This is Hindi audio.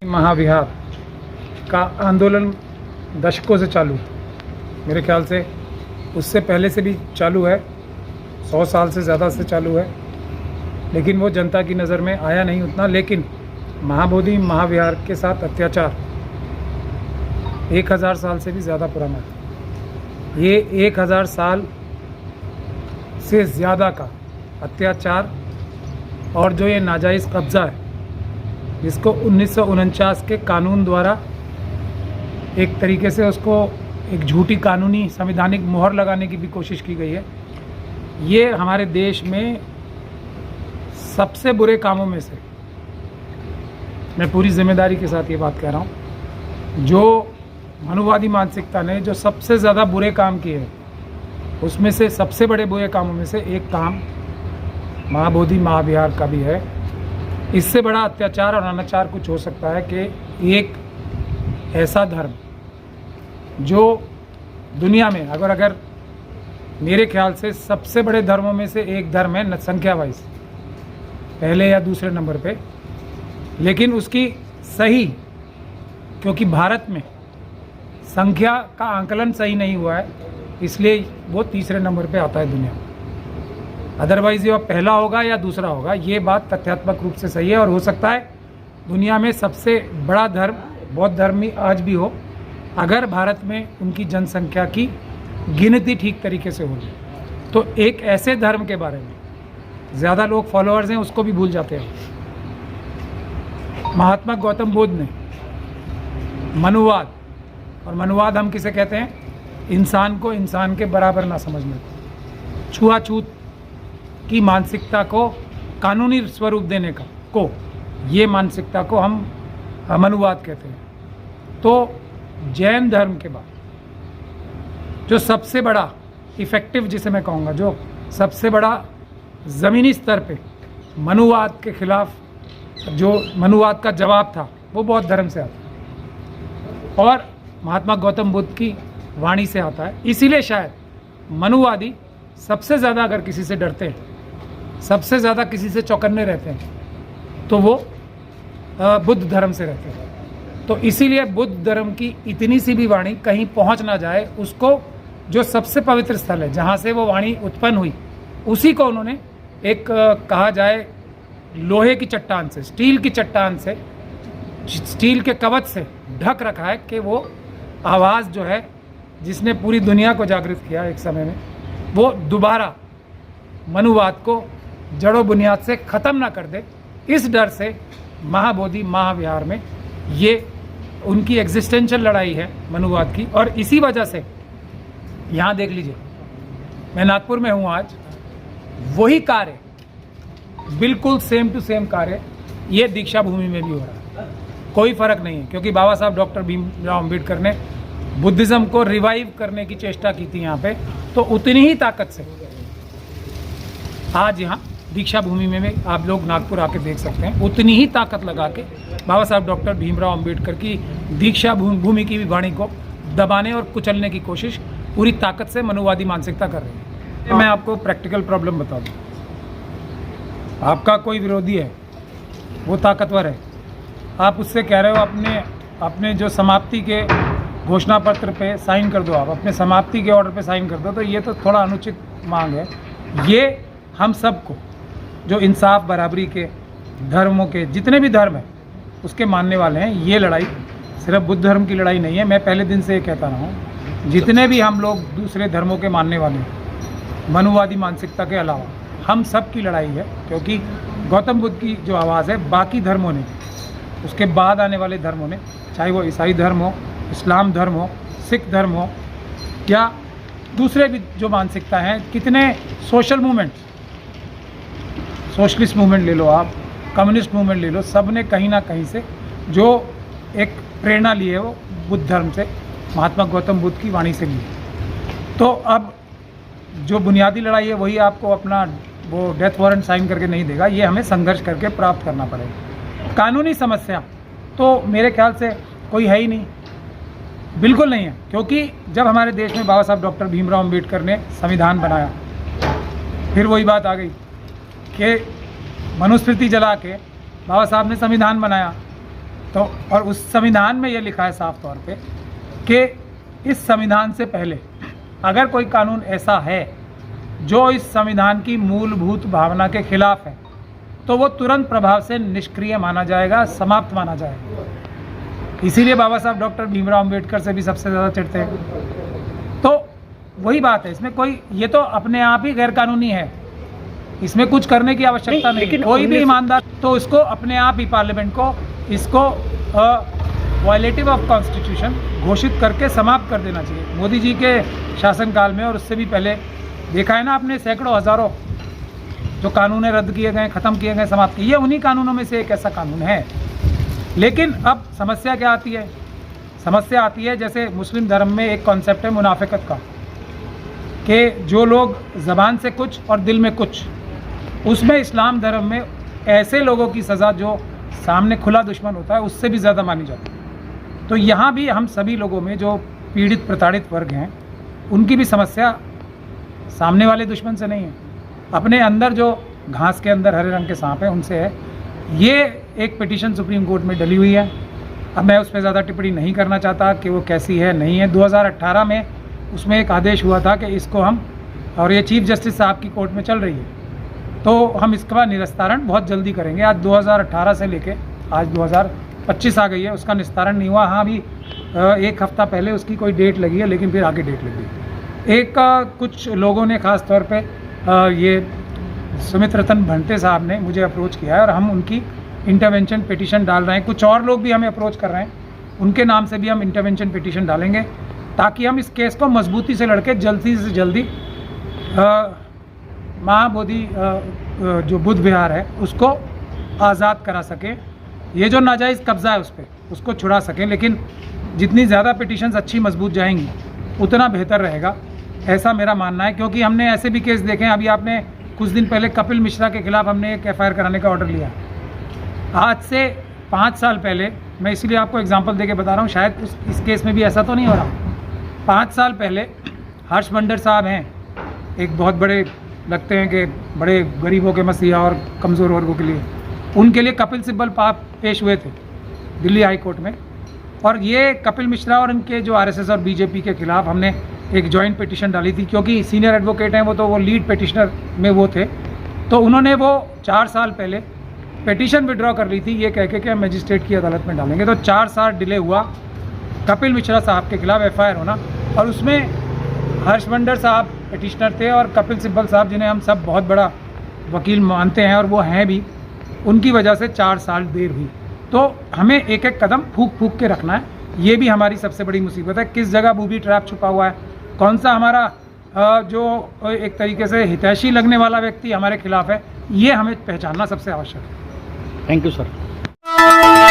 महाविहार का आंदोलन दशकों से चालू है। मेरे ख्याल से उससे पहले से भी चालू है, 100 साल से ज़्यादा से चालू है, लेकिन वो जनता की नज़र में आया नहीं उतना। लेकिन महाबोधि महाविहार के साथ अत्याचार 1000 साल से भी ज़्यादा पुराना है। ये 1000 साल से ज़्यादा का अत्याचार और जो ये नाजायज़ कब्ज़ा है, जिसको 1949 के कानून द्वारा एक तरीके से उसको एक झूठी कानूनी संवैधानिक मोहर लगाने की भी कोशिश की गई है। ये हमारे देश में सबसे बुरे कामों में से, मैं पूरी जिम्मेदारी के साथ ये बात कह रहा हूँ, जो मनुवादी मानसिकता ने जो सबसे ज़्यादा बुरे काम किए हैं, उसमें से सबसे बड़े बुरे कामों में से एक काम महाबोधि महाविहार का भी है। इससे बड़ा अत्याचार और अनाचार कुछ हो सकता है कि एक ऐसा धर्म जो दुनिया में अगर मेरे ख्याल से सबसे बड़े धर्मों में से एक धर्म है, संख्या वाइज पहले या दूसरे नंबर पे, लेकिन उसकी सही, क्योंकि भारत में संख्या का आंकलन सही नहीं हुआ है, इसलिए वो तीसरे नंबर पे आता है दुनिया में। अदरवाइज़ ये पहला होगा या दूसरा होगा, ये बात तथ्यात्मक रूप से सही है। और हो सकता है दुनिया में सबसे बड़ा धर्म बौद्ध धर्म ही आज भी हो, अगर भारत में उनकी जनसंख्या की गिनती ठीक तरीके से हो जाए। तो एक ऐसे धर्म के बारे में ज़्यादा लोग फॉलोअर्स हैं उसको भी भूल जाते हैं। महात्मा गौतम बुद्ध ने मनुवाद, और मनुवाद हम किसे कहते हैं, इंसान को इंसान के बराबर ना समझने को, छुआछूत की मानसिकता को कानूनी स्वरूप देने को ये मानसिकता को हम मनुवाद कहते हैं। तो जैन धर्म के बाद जो सबसे बड़ा इफ़ेक्टिव, जिसे मैं कहूँगा, जो सबसे बड़ा ज़मीनी स्तर पे मनुवाद के खिलाफ जो मनुवाद का जवाब था, वो बौद्ध धर्म से आता है और महात्मा गौतम बुद्ध की वाणी से आता है। इसीलिए शायद मनुवादी सबसे ज़्यादा अगर किसी से डरते हैं, सबसे ज़्यादा किसी से चौकन्ने रहते हैं, तो वो बुद्ध धर्म से रहते हैं। तो इसीलिए बुद्ध धर्म की इतनी सी भी वाणी कहीं पहुंच ना जाए, उसको जो सबसे पवित्र स्थल है जहाँ से वो वाणी उत्पन्न हुई, उसी को उन्होंने एक कहा जाए लोहे की चट्टान से, स्टील की चट्टान से, स्टील के कवच से ढक रखा है कि वो आवाज़ जो है जिसने पूरी दुनिया को जागृत किया एक समय में, वो दोबारा मनुवाद को जड़ों बुनियाद से ख़त्म ना कर दे। इस डर से महाबोधि महाविहार में ये उनकी एग्जिस्टेंशियल लड़ाई है मनुवाद की। और इसी वजह से यहाँ देख लीजिए, मैं नागपुर में हूँ आज, वही कार्य बिल्कुल सेम टू सेम कार्य ये दीक्षा भूमि में भी हो रहा है। कोई फ़र्क नहीं है, क्योंकि बाबा साहब डॉक्टर भीमराव अम्बेडकर ने बुद्धिज़्म को रिवाइव करने की चेष्टा की थी यहाँ पे, तो उतनी ही ताकत से आज यहाँ दीक्षा भूमि में भी आप लोग नागपुर आके देख सकते हैं, उतनी ही ताकत लगा के बाबा साहब डॉक्टर भीमराव अम्बेडकर की दीक्षा भूमि की वाणी को दबाने और कुचलने की कोशिश पूरी ताकत से मनुवादी मानसिकता कर रही है। मैं आपको प्रैक्टिकल प्रॉब्लम बता दूँ, आपका कोई विरोधी है, वो ताकतवर है, आप उससे कह रहे हो अपने जो समाप्ति के घोषणा पत्र पे साइन कर दो, आप अपने समाप्ति के ऑर्डर पे साइन कर दो, तो ये तो थोड़ा अनुचित मांग है। ये हम सबको जो इंसाफ बराबरी के धर्मों के जितने भी धर्म हैं उसके मानने वाले हैं, ये लड़ाई सिर्फ बुद्ध धर्म की लड़ाई नहीं है। मैं पहले दिन से ये कहता रहा हूँ, जितने भी हम लोग दूसरे धर्मों के मानने वाले हैं, मनुवादी मानसिकता के अलावा, हम सब की लड़ाई है। क्योंकि गौतम बुद्ध की जो आवाज़ है बाकी धर्मों ने, उसके बाद आने वाले धर्मों ने, चाहे वो ईसाई धर्म हो, इस्लाम धर्म हो, सिख धर्म हो, या दूसरे भी जो मानसिकता हैं, कितने सोशल मूवमेंट्स, सोशलिस्ट मूवमेंट ले लो आप, कम्युनिस्ट मूवमेंट ले लो, सब ने कहीं ना कहीं से जो एक प्रेरणा ली है वो बुद्ध धर्म से, महात्मा गौतम बुद्ध की वाणी से ली है। तो अब जो बुनियादी लड़ाई है वही आपको अपना वो डेथ वारंट साइन करके नहीं देगा, ये हमें संघर्ष करके प्राप्त करना पड़ेगा। कानूनी समस्या तो मेरे ख्याल से कोई है ही नहीं, बिल्कुल नहीं है, क्योंकि जब हमारे देश में बाबा साहब डॉक्टर भीमराव अम्बेडकर ने संविधान बनाया, फिर वही बात आ गई कि मनुस्मृति जला के बाबा साहब ने संविधान बनाया, तो और उस संविधान में ये लिखा है साफ तौर पे कि इस संविधान से पहले अगर कोई कानून ऐसा है जो इस संविधान की मूलभूत भावना के खिलाफ है तो वो तुरंत प्रभाव से निष्क्रिय माना जाएगा, समाप्त माना जाएगा। इसीलिए बाबा साहब डॉक्टर भीमराव अम्बेडकर से भी सबसे ज़्यादा चिढ़ते हैं। तो वही बात है, इसमें कोई, ये तो अपने आप ही गैर कानूनी है, इसमें कुछ करने की आवश्यकता नहीं। लेकिन कोई भी ईमानदार तो इसको अपने आप ही पार्लियामेंट को इसको वायलेटिव ऑफ कॉन्स्टिट्यूशन घोषित करके समाप्त कर देना चाहिए। मोदी जी के शासनकाल में और उससे भी पहले देखा है ना आपने, सैकड़ों हज़ारों जो कानून रद्द किए गए, ख़त्म किए गए, समाप्त किए, ये उन्हीं कानूनों में से एक ऐसा कानून है। लेकिन अब समस्या क्या आती है? समस्या आती है जैसे मुस्लिम धर्म में एक कॉन्सेप्ट है मुनाफिकत का, कि जो लोग ज़बान से कुछ और दिल में कुछ, उसमें इस्लाम धर्म में ऐसे लोगों की सज़ा जो सामने खुला दुश्मन होता है उससे भी ज़्यादा मानी जाती है। तो यहाँ भी हम सभी लोगों में जो पीड़ित प्रताड़ित वर्ग हैं उनकी भी समस्या सामने वाले दुश्मन से नहीं है, अपने अंदर जो घास के अंदर हरे रंग के सांप हैं उनसे है। ये एक पिटीशन सुप्रीम कोर्ट में डली हुई है। अब मैं उस पर ज़्यादा टिप्पणी नहीं करना चाहता कि वो कैसी है नहीं है। 2018 में उसमें एक आदेश हुआ था कि इसको हम, और ये चीफ जस्टिस साहब की कोर्ट में चल रही है, तो हम इसका निस्तारण बहुत जल्दी करेंगे। आज 2018 से लेके आज 2025 आ गई है, उसका निस्तारण नहीं हुआ। हाँ, अभी एक हफ़्ता पहले उसकी कोई डेट लगी है, लेकिन फिर आगे डेट लगी। एक कुछ लोगों ने ख़ास तौर पे ये सुमित रतन भंटे साहब ने मुझे अप्रोच किया है और हम उनकी इंटरवेंशन पिटीशन डाल रहे हैं। कुछ और लोग भी हमें अप्रोच कर रहे हैं, उनके नाम से भी हम इंटरवेंशन पिटीशन डालेंगे ताकि हम इस केस को मजबूती से लड़के जल्दी से जल्दी महाबोधि जो बुद्ध विहार है उसको आज़ाद करा सकें। ये जो नाजायज़ कब्ज़ा है उस पर उसको छुड़ा सकें। लेकिन जितनी ज़्यादा पिटीशंस अच्छी मजबूत जाएंगी उतना बेहतर रहेगा, ऐसा मेरा मानना है। क्योंकि हमने ऐसे भी केस देखे हैं, अभी आपने कुछ दिन पहले कपिल मिश्रा के खिलाफ हमने एक FIR कराने का ऑर्डर लिया। आज से 5 साल पहले, मैं इसीलिए आपको एग्जांपल देके बता रहा हूँ, शायद इस केस में भी ऐसा तो नहीं हो रहा। 5 साल पहले हर्ष मंडर साहब हैं, एक बहुत बड़े लगते हैं कि बड़े गरीबों के मसीहा और कमज़ोर वर्गों के लिए, उनके लिए कपिल सिब्बल पाप पेश हुए थे दिल्ली हाई कोर्ट में। और ये कपिल मिश्रा और इनके जो RSS और BJP के खिलाफ हमने एक जॉइंट पिटीशन डाली थी, क्योंकि सीनियर एडवोकेट हैं वो लीड पिटिशनर में वो थे। तो उन्होंने वो 4 साल पहले पिटीशन विड्रॉ कर ली थी ये कह के कि हम मजिस्ट्रेट की अदालत में डालेंगे। तो 4 साल डिले हुआ कपिल मिश्रा साहब के खिलाफ FIR होना, और उसमें हर्ष मंडर साहब पिटिशनर थे और कपिल सिब्बल साहब, जिन्हें हम सब बहुत बड़ा वकील मानते हैं और वो हैं भी, उनकी वजह से 4 साल देर हुई। तो हमें एक एक कदम फूक फूक के रखना है, ये भी हमारी सबसे बड़ी मुसीबत है। किस जगह बूबी ट्रैप छुपा हुआ है, कौन सा हमारा जो एक तरीके से हितैषी लगने वाला व्यक्ति हमारे खिलाफ है, ये हमें पहचानना सबसे आवश्यक है। Thank you sir.